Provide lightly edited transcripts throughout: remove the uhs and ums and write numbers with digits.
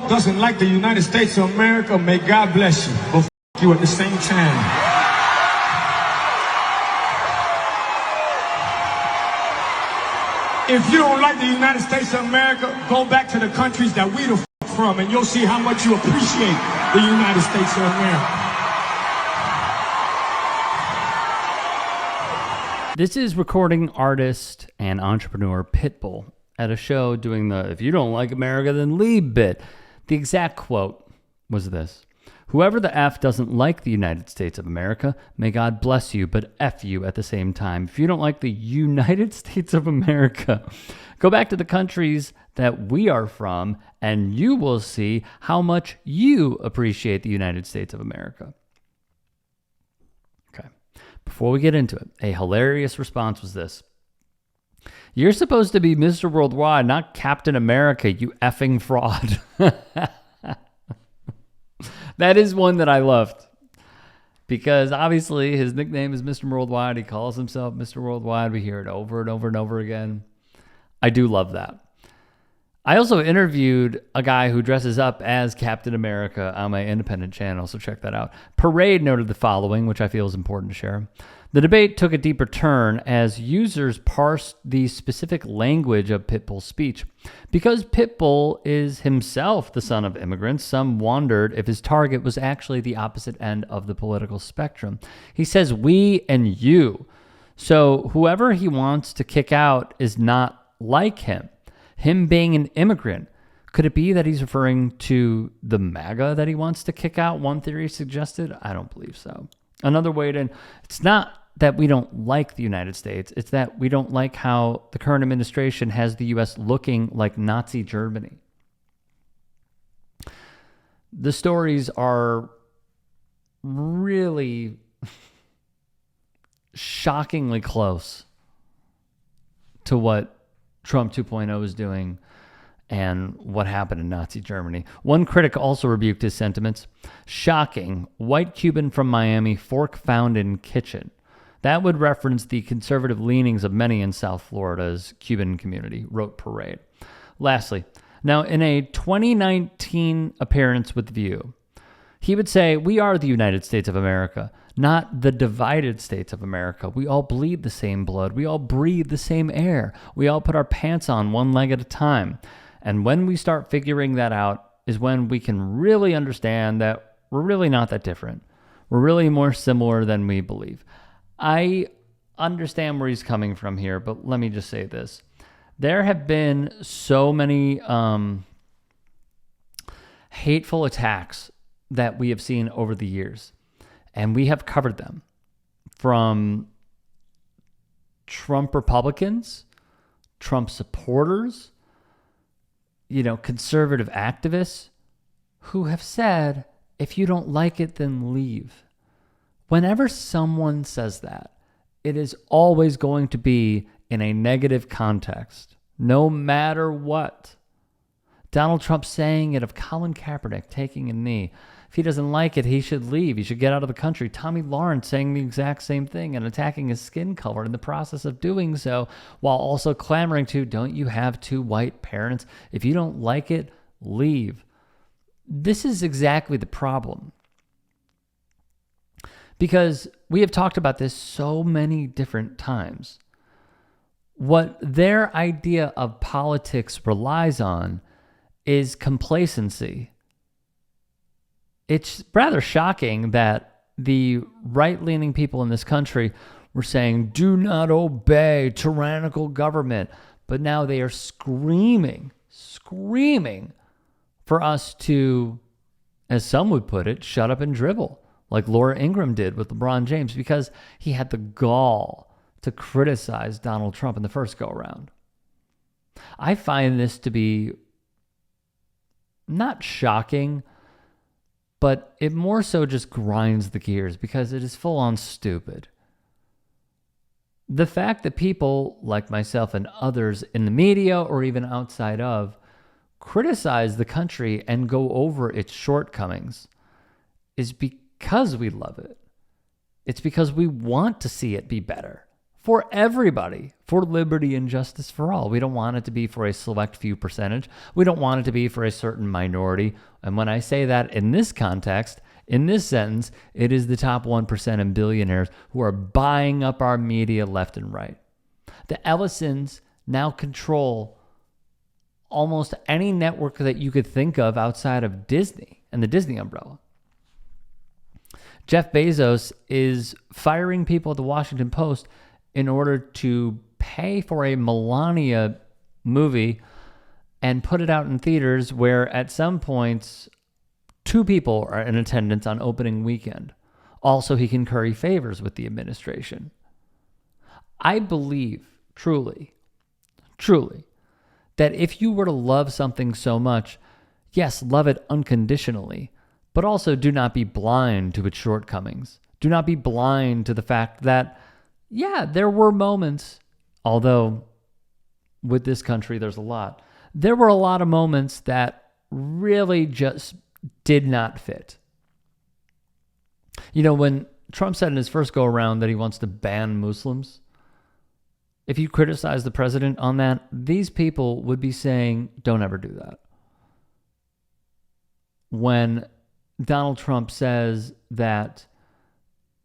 doesn't like the United States of America, may God bless you, but f you at the same time. If you don't like the United States of America, go back to the countries that we the f from, and you'll see how much you appreciate the United States of America. This is recording artist and entrepreneur Pitbull at a show doing the "if you don't like America, then leave" bit. The exact quote was this: "Whoever the F doesn't like the United States of America, may God bless you, but F you at the same time. If you don't like the United States of America, go back to the countries that we are from, and you will see how much you appreciate the United States of America." Okay. Before we get into it, a hilarious response was this: "You're supposed to be Mr. Worldwide, not Captain America, you effing fraud." That is one that I loved, because obviously his nickname is Mr. Worldwide. He calls himself Mr. Worldwide. We hear it over and over and over again. I do love that. I also interviewed a guy who dresses up as Captain America on my independent channel, so check that out. Parade noted the following, which I feel is important to share. "The debate took a deeper turn as users parsed the specific language of Pitbull's speech. Because Pitbull is himself the son of immigrants, some wondered if his target was actually the opposite end of the political spectrum. He says we and you. So whoever he wants to kick out is not like him. Him being an immigrant. Could it be that he's referring to the MAGA that he wants to kick out?" one theory suggested. I don't believe so. Another way to, it's not that we don't like the United States, it's that we don't like how the current administration has the U.S. looking like Nazi Germany. The stories are really shockingly close to what Trump 2.0 is doing and what happened in Nazi Germany. One critic also rebuked his sentiments. "Shocking. White Cuban from Miami, fork found in kitchen." That would reference the conservative leanings of many in South Florida's Cuban community, wrote Parade. Lastly, now in a 2019 appearance with View, he would say, "We are the United States of America, not the divided states of America. We all bleed the same blood. We all breathe the same air. We all put our pants on one leg at a time. And when we start figuring that out is when we can really understand that we're really not that different. We're really more similar than we believe." I understand where he's coming from here, but let me just say this. There have been so many hateful attacks that we have seen over the years, and we have covered them, from Trump Republicans, Trump supporters, conservative activists who have said, "If you don't like it, then leave." Whenever someone says that, it is always going to be in a negative context, no matter what. Donald Trump saying it of Colin Kaepernick taking a knee. If he doesn't like it, he should leave. He should get out of the country. Tommy Lawrence saying the exact same thing and attacking his skin color in the process of doing so, while also clamoring to, "Don't you have two white parents? If you don't like it, leave." This is exactly the problem. Because we have talked about this so many different times. What their idea of politics relies on is complacency. It's rather shocking that the right-leaning people in this country were saying, "Do not obey tyrannical government." But now they are screaming for us to, as some would put it, shut up and dribble, like Laura Ingraham did with LeBron James, because he had the gall to criticize Donald Trump in the first go-around. I find this to be not shocking, but it more so just grinds the gears because it is full-on stupid. The fact that people like myself and others in the media or even outside of criticize the country and go over its shortcomings is because we love it. It's because we want to see it be better for everybody, for liberty and justice for all. We don't want it to be for a select few percentage. We don't want it to be for a certain minority. And when I say that in this context, in this sentence, it is the top 1% and billionaires who are buying up our media left and right. The Ellisons now control almost any network that you could think of outside of Disney and the Disney umbrella. Jeff Bezos is firing people at the Washington Post in order to pay for a Melania movie and put it out in theaters where at some points 2 people are in attendance on opening weekend. Also, he can curry favors with the administration. I believe truly, that if you were to love something so much, yes, love it unconditionally, but also do not be blind to its shortcomings. Do not be blind to the fact that, yeah, there were moments, although with this country there's a lot, there were a lot of moments that really just did not fit. You know, when Trump said in his first go-around that he wants to ban Muslims, if you criticize the president on that, these people would be saying, don't ever do that. When Donald Trump says that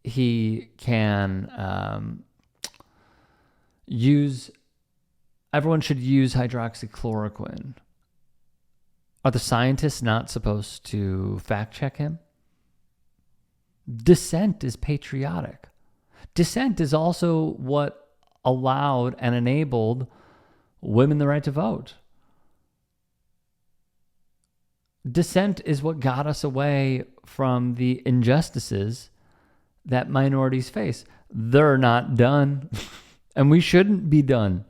he can everyone should use hydroxychloroquine, are the scientists not supposed to fact check him? Dissent is patriotic. Dissent is also what allowed and enabled women the right to vote. Dissent is what got us away from the injustices that minorities face. They're not done, and we shouldn't be done.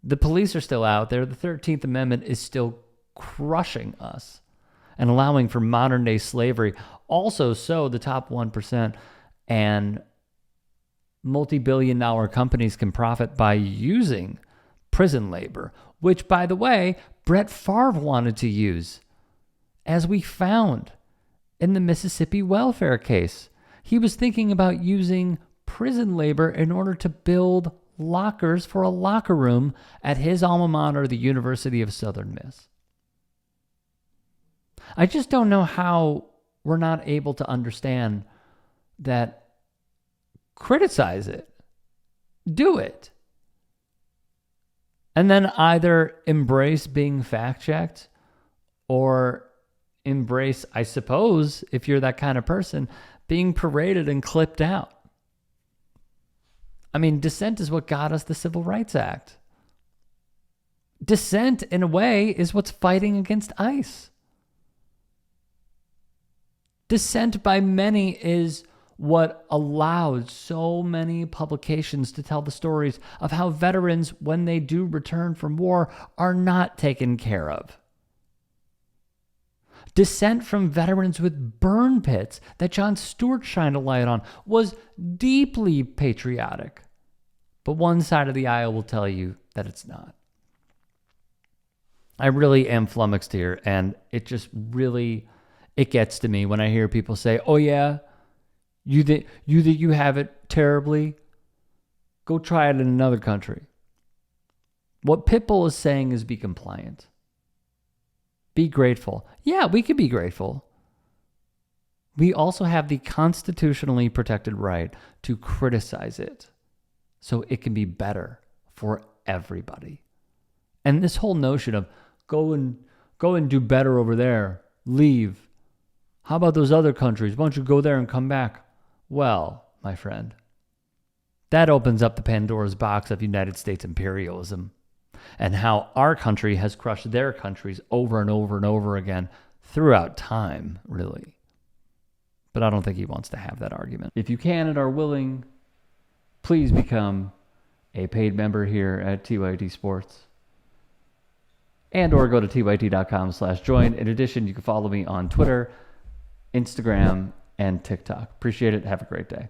The police are still out there. The 13th Amendment is still crushing us and allowing for modern day slavery. Also, so the top 1% and multi-billion-dollar companies can profit by using prison labor, which, by the way, Brett Favre wanted to use, as we found in the Mississippi welfare case. He was thinking about using prison labor in order to build lockers for a locker room at his alma mater, the University of Southern Miss. I just don't know how we're not able to understand that. Criticize it. Do it. And then either embrace being fact-checked or embrace, I suppose, if you're that kind of person, being paraded and clipped out. I mean, dissent is what got us the Civil Rights Act. Dissent, in a way, is what's fighting against ICE. Dissent by many is what allowed so many publications to tell the stories of how veterans, when they do return from war, are not taken care of. Dissent from veterans with burn pits that Jon Stewart shined a light on was deeply patriotic. But one side of the aisle will tell you that it's not. I really am flummoxed here, and it just really, it gets to me when I hear people say, oh yeah, you think you have it terribly? Go try it in another country. What Pitbull is saying is be compliant. Be grateful. Yeah, we could be grateful. We also have the constitutionally protected right to criticize it so it can be better for everybody. And this whole notion of go and do better over there, leave. How about those other countries? Why don't you go there and come back? Well, my friend, that opens up the Pandora's box of United States imperialism and how our country has crushed their countries over and over and over again throughout time, really. But I don't think he wants to have that argument. If you can and are willing, please become a paid member here at TYT Sports. And or go to tyt.com/join. In addition, you can follow me on Twitter, Instagram, and TikTok. Appreciate it. Have a great day.